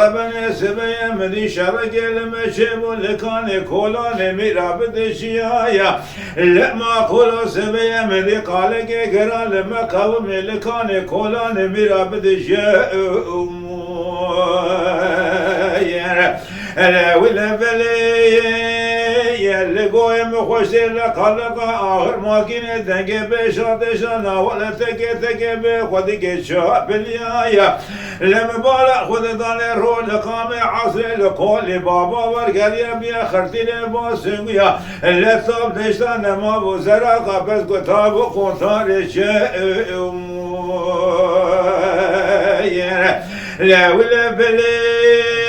ربنا سبيا مدي شرق المشيب اللي كان كولان ميرا بدشيايا لما قولوا سبيا مدي قال قرا لما قوم اللي كان كولان ميرا بدشيايا لا ولا بلي اللي قويم خوشي لقلق آخر ما كنا تنقي بشادشنا ولا تنقي بخودك شاب اليايا لما بالا خود داني رو لقامي عصر لقول بابا ورقل يبيا خرتي لباسويا اللي صاب دشتان ما بوزرقا بس كتاب وقنطار لا ولا بلي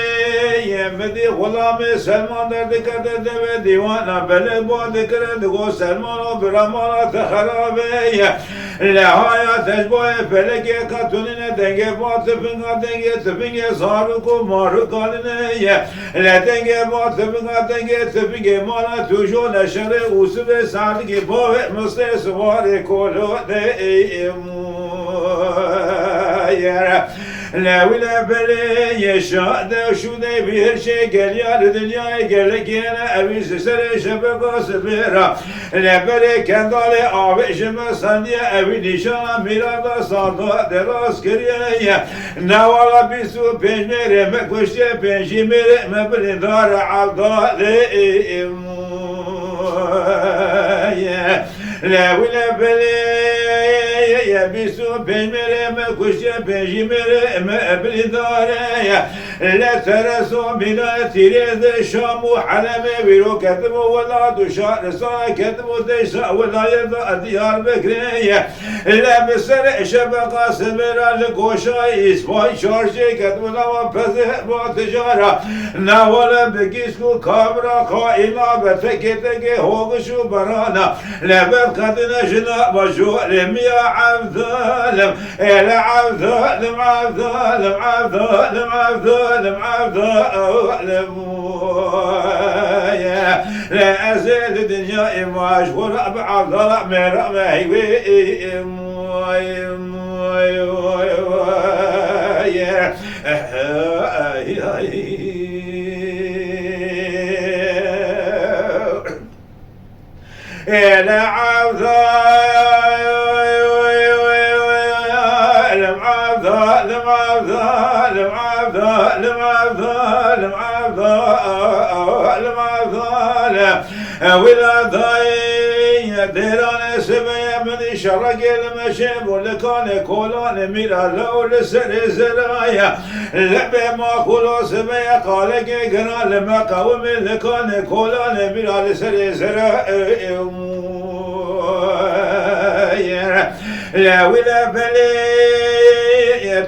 مدي غلامي سلمان دردك دردوه ديوانا بلي بودك ردقو سلمان برمانا تخرابي لهايا تجبوه فلكي كتونين دنگه باتفنگا دنگه تفنگه ساركو ماركاليني لدنگه باتفنگا دنگه تفنگه مانا توجو نشر اوسو سالكي بوه مصر سواري كولو دي لا ولا بلي يشاد شو ذي بيرشي قال يا الدنيا قال لك انا ابي سر شبكه صبيرا لا بلي كان ضالي ابي شما صنيا ابي نشان ميرادا صاد دراس كريا نوالا بيسو بينير ما كوشي بينجي مير ما بلدار عضا لا ولا بلي يا بيسو بيمري ما كوشي بيجي مري ما بلداري لا ترسو بنا تريد الشام وحلمي بيرو كتبوا ولا دشار صار كتبوا ديشا ولا يرضى الديار بكرية لا بسر شبكة سمرا لكوشا إسباي شارجي كتبوا لما بزه باتجارة ناولا بكيسكو كامرا قائمة بتكتك هوغشو برانا لا بقدنا جنا بجو لميا عبد ظالم يا عبد ظالم عبد ظالم عبد ظالم عبد ظالم عبد ظالم لا أزيد الدنيا مشغول بعبد ظالم ما هي لا عبد ولا ضاي ديران سبيا من شرق المشيب واللي كان كولان ميرا لو لسر زرايا لبي ما كولو سبيا قال قرا لما قوم اللي كان كولان ميرا لسر زرايا لا ولا بلي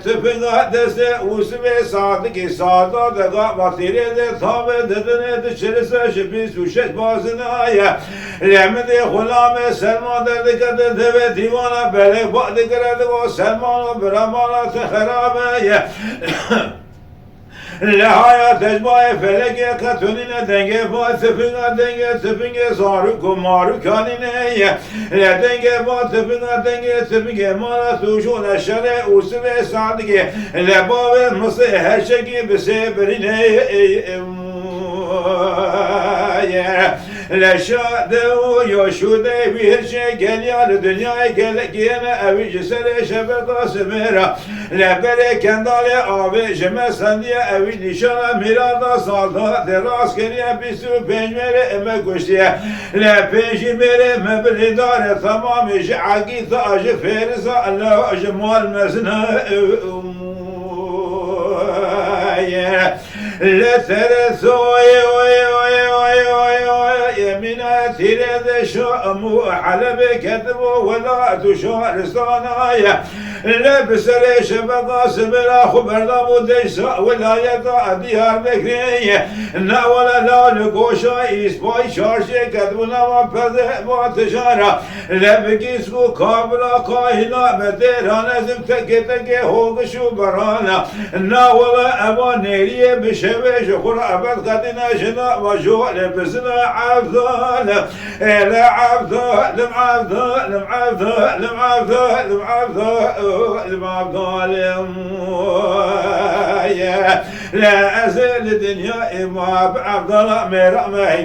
تفنga deste usme sadık sağda da gamatire de tabe dedene de çelese şipi suşet bazına ya lemde hulame selma derdi kadı deve divana bele ba'de karadı o selma bramana tehrabe ya لهايا تجمع فلك كتونين دنگه با تفنگه زارو کمارو کانینه لا دنگه با تفنگه مالا توشو نشره اوسوه سادگه لباوه مصر هرشگی بسه برینه لشاده يشوده بهرشة قليال الدنيا قلقينا أبي جسر شبكة سميرا لبري كندالي أبي جمع سندية أبي نشانا ميرادا صالدا دراس كريا بيسو بينميري اما كشتيا لا بيجي ميري مبلدار تمام جعاقي تاج فارسا الله جمال مزنا لا ترثوا يمينا تريد شؤم حلب كذب ولا تشار صنايا لبس شبقة سمرا خبرنا مدشا ولاية ديار بكرية ناولا لا نقوشا إسباي شارشي كدونا ما بذي ما تشارا لبكيسكو كابرا كاهنا مديرانا زمتكي تكي هوغشو برانا ناولا أما نيريه بشويش خورا أبد قدنا شنا وجو لبسنا عبدال لا عبدال المعبدال المعبدال المعبدال المعبدال المعبدال لا أزل الدنيا إما بعبد الله مرمى